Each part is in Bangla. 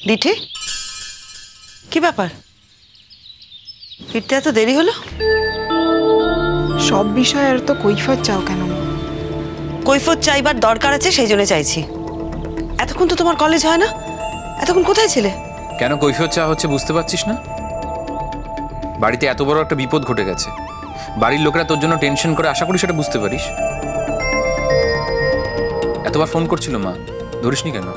দিঠি, কি ব্যাপার? ফিরতে এত দেরি হলো? সব বিষয়ে আর তো কৈফিয়ত চাও কেন? কৈফিয়ত চাইবার দরকার আছে, সেই জন্য চাইছি। এতক্ষণ তো তোমার কলেজ হয় না, এতক্ষণ কোথায় ছিলে? কেন কৈফিয়ত চাওয়া হচ্ছে বুঝতে পারছিস না? বাড়িতে এত বড় একটা বিপদ ঘটে গেছে, বাড়ির লোকেরা তোর জন্য টেনশন করে, আশা করি সেটা বুঝতে পারিস। এতবার ফোন করছিল মা, ধরিসনি কেন?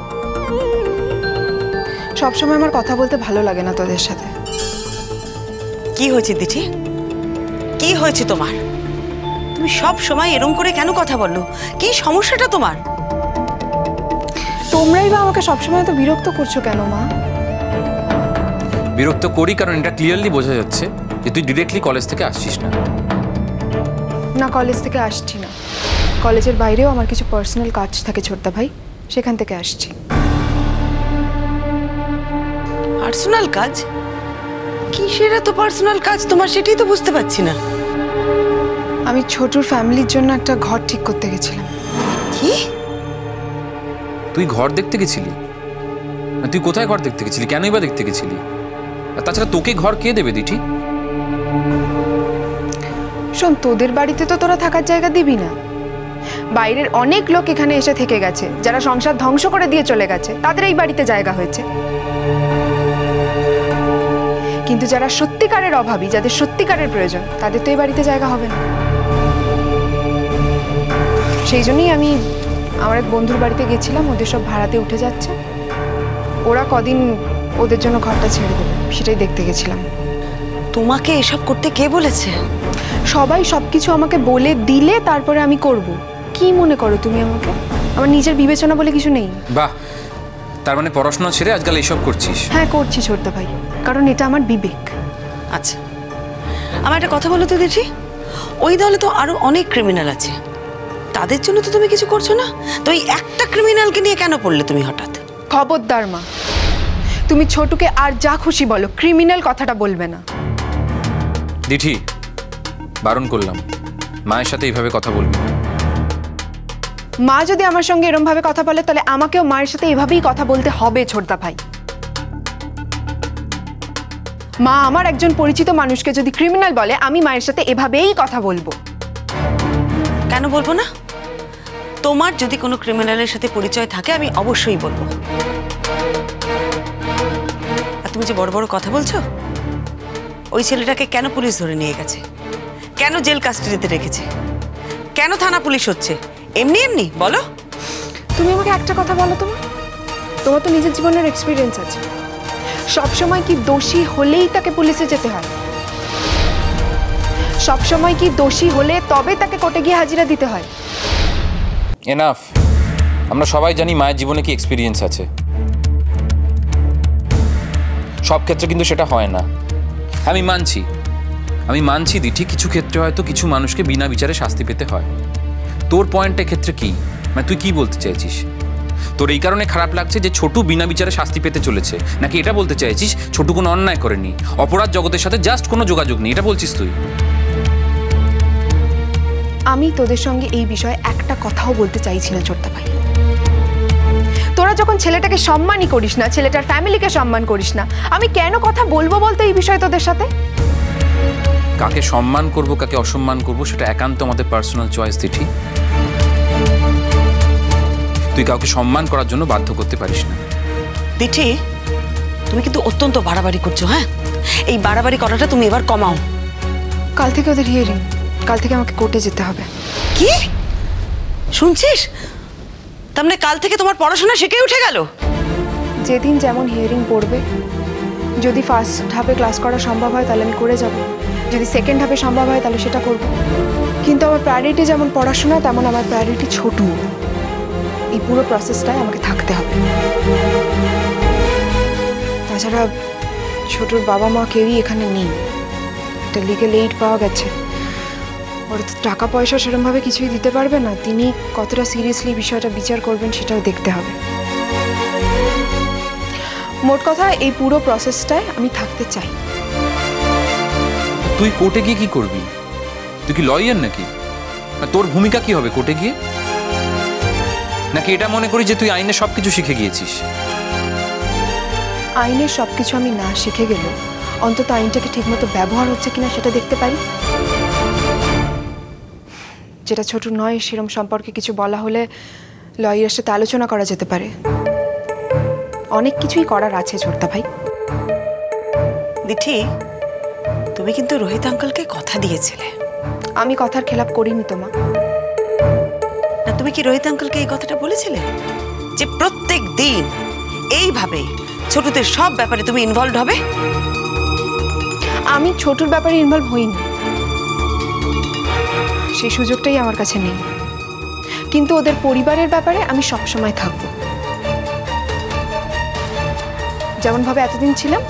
সবসময় আমার কথা বলতে ভালো লাগে না তোদের সাথে। কি হয়েছে দিঠি, কি হয়েছে তোমার? তুমি সব সময় এরম করে কেন কথা বলো? কি সমস্যাটা তোমার? তোমরাই বা আমাকে সবসময় তো বিরক্ত করছো কেন মা? বিরক্ত করি কারণ এটা ক্লিয়ারলি বোঝা যাচ্ছে যে তুই ডিরেক্টলি কলেজ থেকে আসছিস না। না, কলেজ থেকে আসছি না। কলেজের বাইরেও আমার কিছু পার্সোনাল কাজ থাকে ছোটদা ভাই, সেখান থেকে আসছি। পার্সোনাল কাজ? কিসের এত পার্সোনাল কাজ তোমার, সেটাই তো বুঝতে পারছি না। আমি ছোটুর ফ্যামিলির জন্য একটা ঘর ঠিক করতে গেছিলাম। কি? তুই ঘর দেখতে গেছিলি? তুই কোথায় ঘর দেখতে গেছিলি? কেনই বা দেখতে গেছিলি? আর তাছাড়া তোকে ঘর কে দেবে দিঠি? শোন, তোদের বাড়িতে তো তোরা থাকার জায়গা দিবি না। বাইরের অনেক লোক এখানে এসে থেকে গেছে, যারা সংসার ধ্বংস করে দিয়ে চলে গেছে, তাদের এই বাড়িতে জায়গা হয়েছে। কিন্তু যারা সত্যিকারের অভাবী, যাদের সত্যিকারের প্রয়োজন, তাদের তো এই বাড়িতে জায়গা হবে না। সেই জন্যই আমি আমার এক বন্ধুর বাড়িতে গেছিলাম। ওদের সব ভাড়াতে উঠে যাচ্ছে, ওরা কদিন ওদের জন্য ঘরটা ছেড়ে দেবে, সেটাই দেখতে গেছিলাম। তোমাকে এসব করতে কে বলেছে? সবাই সবকিছু আমাকে বলে দিলে তারপরে আমি করব। কি মনে করো তুমি আমাকে? আমার নিজের বিবেচনা বলে কিছু নেই। বাহ, তার মানে পড়াশোনা ছেড়ে আজকাল এইসব করছিস? হ্যাঁ, করছি ছোটদা ভাই, কারণ এটা আমার বিবেক। আচ্ছা, আমার একটা কথা বলো তো দিঠি, ওই দলে তো আরো অনেক ক্রিমিনাল আছে, তাদের জন্য তো তুমি কিছু করছো না, তো এই একটা ক্রিমিনালকে নিয়ে কেন পড়লে তুমি হঠাৎ? খবরদার মা, তুমি ছোটুকে আর যা খুশি বলো, ক্রিমিনাল কথাটা বলবে না। দিঠি, বারণ করলাম, মায়ের সাথে এইভাবে কথা বলবি না। মা যদি আমার সঙ্গে এরম ভাবে কথা বলে, তাহলে আমাকেও মায়ের সাথে এভাবেই কথা বলতে হবে ছোটদা ভাই। মা আমার একজন পরিচিত মানুষকে যদি ক্রিমিনাল বলে, আমি মায়ের সাথে এভাবেই কথা বলবো। কেন বলবো না? তোমার যদি কোনো ক্রিমিনালের সাথে পরিচয় থাকে, আমি অবশ্যই বলবো। আর তুমি যে বড় বড় কথা বলছো, ওই ছেলেটাকে কেন পুলিশ ধরে নিয়ে গেছে? কেন জেল কাস্টাডিতে রেখেছে? কেন থানা পুলিশ হচ্ছে? এমনি এমনি বলো। তুমি আমাকে একটা কথা বলো, তোমার তো নিজের জীবনের এক্সপিরিয়েন্স আছে। সবসময় কি দোষী হলেই তাকে পুলিশে যেতে হয়? সবসময় কি দোষী হলে তবে তাকে কোর্টে গিয়ে হাজিরা দিতে হয়? এনাফ, আমরা সবাই জানি মায়ের জীবনে কি এক্সপিরিয়েন্স আছে। সব ক্ষেত্রে কিন্তু সেটা হয় না। আমি মানছি দিঠি, কিছু ক্ষেত্রে হয়তো কিছু মানুষকে বিনা বিচারে শাস্তি পেতে হয়। তোর পয়েন্টের ক্ষেত্রে কি, মানে তুই কি বলতে চাইছিস? তোর এই কারণে খারাপ লাগছে যে ছোটু বিনা বিচারে শাস্তি পেতে চলেছে, নাকি এটা বলতে চাইছিস ছোটু কোনো অন্যায় করেনি, অপরাধ জগতের সাথে জাস্ট কোনো যোগাযোগ নেই, এটা বলছিস তুই? আমি তোদের সঙ্গে এই বিষয়ে একটা কথাও বলতে চাইছি না ছোটদা ভাই। তোরা যখন ছেলেটাকে সম্মানই করিস না, ছেলেটার ফ্যামিলিকে সম্মান করিস না, আমি কেন কথা বলবো বলতো এই বিষয়ে তোদের সাথে? কাকে সম্মান করব, কাকে অসম্মান করব, সেটা একান্ত আমাদের পার্সোনাল চয়েস দিঠি। তুই কাউকে সম্মান করার জন্য বাধ্য করতে পারিস না। দিঠি, তুমি কিন্তু অত্যন্ত বাড়াবাড়ি করছো। হ্যাঁ, এই বাড়াবাড়ি করাটা তুমি এবার কমাও। কাল থেকে ওদের হিয়ারিং, কাল থেকে আমাকে কোর্টে যেতে হবে। কি শুনছিস? তার মানে কাল থেকে তোমার পড়াশোনা শিখে উঠে গেল? যেদিন যেমন হিয়ারিং পড়বে, যদি ফার্স্ট হাফে ক্লাস করা সম্ভব হয় তাহলে আমি করে যাব, যদি সেকেন্ড হাফে সম্ভব হয় তাহলে সেটা করব। কিন্তু আমার প্রায়োরিটি যেমন পড়াশোনা, তেমন আমার প্রায়োরিটি ছোটু। এই পুরো প্রসেসটাই আমাকে থাকতে হবে। তাছাড়া ছোটুর বাবা মা কেউই এখানে নেই। একটা লিগ্যাল এইড পাওয়া গেছে, ওর তো টাকা পয়সা সেরকমভাবে কিছুই দিতে পারবে না। তিনি কতটা সিরিয়াসলি বিষয়টা বিচার করবেন সেটাও দেখতে হবে। মোট কথা, এই পুরো প্রসেসটায় আমি থাকতে চাই। তুই কোর্টে গিয়ে কি করবি? তুই কি লয়ার নাকি? তোর ভূমিকা কি হবে কোর্টে গিয়ে? নাকি এটা মনে করি যে তুই আইনে সবকিছু শিখে গিয়েছিস? আইনের সব কিছু আমি না শিখে গেলেও অন্তত আইনটাকে ঠিকমতো ব্যবহার হচ্ছে কিনা সেটা দেখতে পারি। যেটা ছোট নয় সেরম সম্পর্কে কিছু বলা হলে লয়ারের সাথে আলোচনা করা যেতে পারে। অনেক কিছুই করার আছে ছোটদা ভাই। দিঠি, তুমি কিন্তু রোহিত আঙ্কেলকে কথা দিয়েছিলে। আমি কথার খেলাপ করিনি তো মা। না, তুমি কি রোহিত আঙ্কেলকে এই কথাটা বলেছিলে যে প্রত্যেক দিন এইভাবে ছোটদের সব ব্যাপারে তুমি ইনভলভ হবে? আমি ছোটর ব্যাপারে ইনভলভ হইনি, সেই সুযোগটাই আমার কাছে নেই। কিন্তু ওদের পরিবারের ব্যাপারে আমি সবসময় থাকব। যেমনভাবে এতদিন ছিলাম,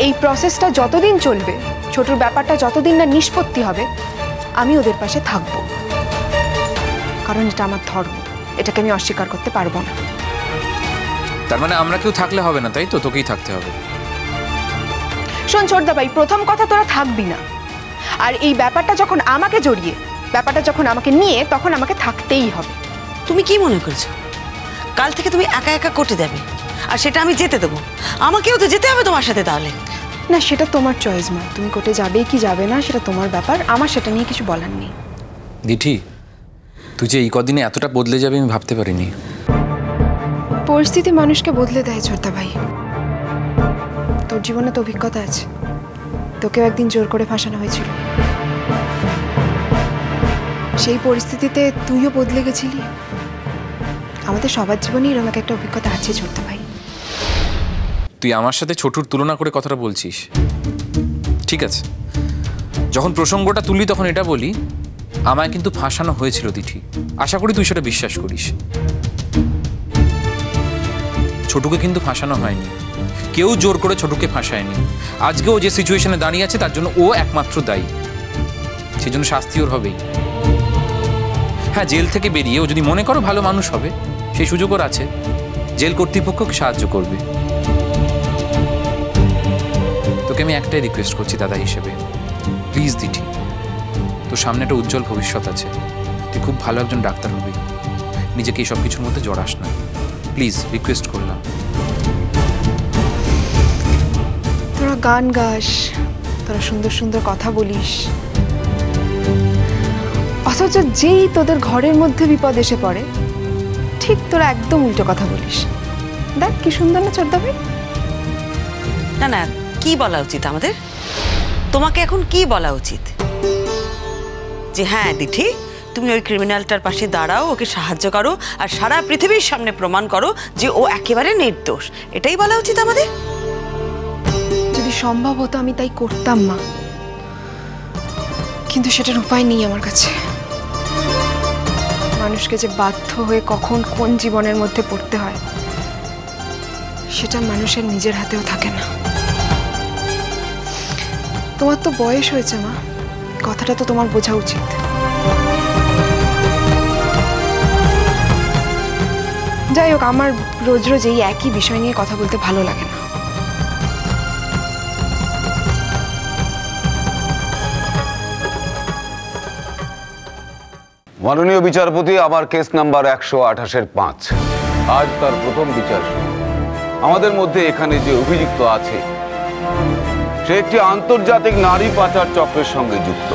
এই প্রসেসটা যতদিন চলবে, ছোটর ব্যাপারটা যতদিন না নিষ্পত্তি হবে, আমি ওদের পাশে থাকব। কারণ এটা আমার ধর্ম, এটাকে আমি অস্বীকার করতে পারবো না। তার মানে আমরা কেউ থাকলে হবে না, তাই তো? তোকেই থাকতে হবে। শোন ছোটদা ভাই, প্রথম কথা তোরা থাকবি না। আর এই ব্যাপারটা যখন আমাকে জড়িয়ে, ব্যাপারটা যখন আমাকে নিয়ে, তখন আমাকে থাকতেই হবে। তুমি কি মনে করছো কাল থেকে তুমি একা একা কোর্টে যাবে আর সেটা আমি যেতে দেবো? আমাকেও তো যেতে হবে তোমার সাথে। তাহলে না, সেটা তোমার চয়েস মা। তুমি কোর্টে যাবে কি যাবে না সেটা তোমার ব্যাপার, আমার সেটা নিয়ে কিছু বলার নেই। দিঠি, তুই যে এই কদিনে এতটা বদলে যাবে আমি ভাবতে পারিনি। পরিস্থিতি মানুষকে বদলে দেয় ছোটদা ভাই। তোর জীবনে তো অভিজ্ঞতা আছে, তোকেও একদিন জোর করে ফাঁসানো হয়েছিল। সেই পরিস্থিতিতে তুইও বদলে গেছিলি। আমাদের সবার জীবনেই এরকম একটা অভিজ্ঞতা আছে ছোটদা ভাই। তুই আমার সাথে ছোটুর তুলনা করে কথাটা বলছিস, ঠিক আছে? যখন প্রসঙ্গটা তুলি তখন এটা বলি, আমায় কিন্তু ফাঁসানো হয়েছিল দিঠি। আশা করি তুই সেটা বিশ্বাস করিস। ছোটুকে কিন্তু ফাঁসানো হয়নি, কেউ জোর করে ছোটুকে ফাঁসায়নি। আজকে ও যে সিচুয়েশনে দাঁড়িয়ে আছে তার জন্য ও একমাত্র দায়ী, সেই জন্য শাস্তি ওর হবেই। হ্যাঁ, জেল থেকে বেরিয়ে ও যদি মনে করো ভালো মানুষ হবে, সেই সুযোগ ওর আছে। জেল কর্তৃপক্ষকে সাহায্য করবে। তোকে আমি একটাই রিকোয়েস্ট করছি দাদা হিসেবে, প্লিজ দিঠি, তোর সামনে একটা উজ্জ্বল ভবিষ্যৎ আছে। তুই খুব ভালো একজন ডাক্তার হবি। নিজেকে এই সব কিছুর মধ্যে জড়াস না, প্লিজ, রিকোয়েস্ট করলাম। তোরা গান গাস, তোরা সুন্দর সুন্দর কথা বলিস, অথচ যেই তোদের ঘরের মধ্যে বিপদ এসে পড়ে, ঠিক তোরা একদম উল্টো কথা বলিস। দেখ কি সুন্দর না ছোটদা ভাই? না না, কি বলা উচিত আমাদের? তোমাকে এখন কি বলা উচিত? যে হ্যাঁ দিঠি, তুমি ওই ক্রিমিনালটার পাশে দাঁড়াও, ওকে সাহায্য করো, আর সারা পৃথিবীর সামনে প্রমাণ করো যে ও একেবারে নির্দোষ। এটাই বলা উচিত আমাদের। যদি সম্ভব হতো আমি তাই করতাম মা, কিন্তু সেটার উপায় নেই আমার কাছে। মানুষকে যে বাধ্য হয়ে কখন কোন জীবনের মধ্যে পড়তে হয়, সেটা মানুষের নিজের হাতেও থাকে না। তোমার তো বয়স হয়েছে মা, কথাটা তো তোমার বোঝা উচিত। যাই হোক, আমার রোজ রোজ এই একই বিষয় নিয়ে কথা বলতে ভালো লাগে না। মাননীয় বিচারপতি, আমার কেস নাম্বার 128-5। আজ তার প্রথম বিচার। আমাদের মধ্যে এখানে যে অভিযুক্ত আছে সে একটি আন্তর্জাতিক নারী পাচার চক্রের সঙ্গে যুক্ত।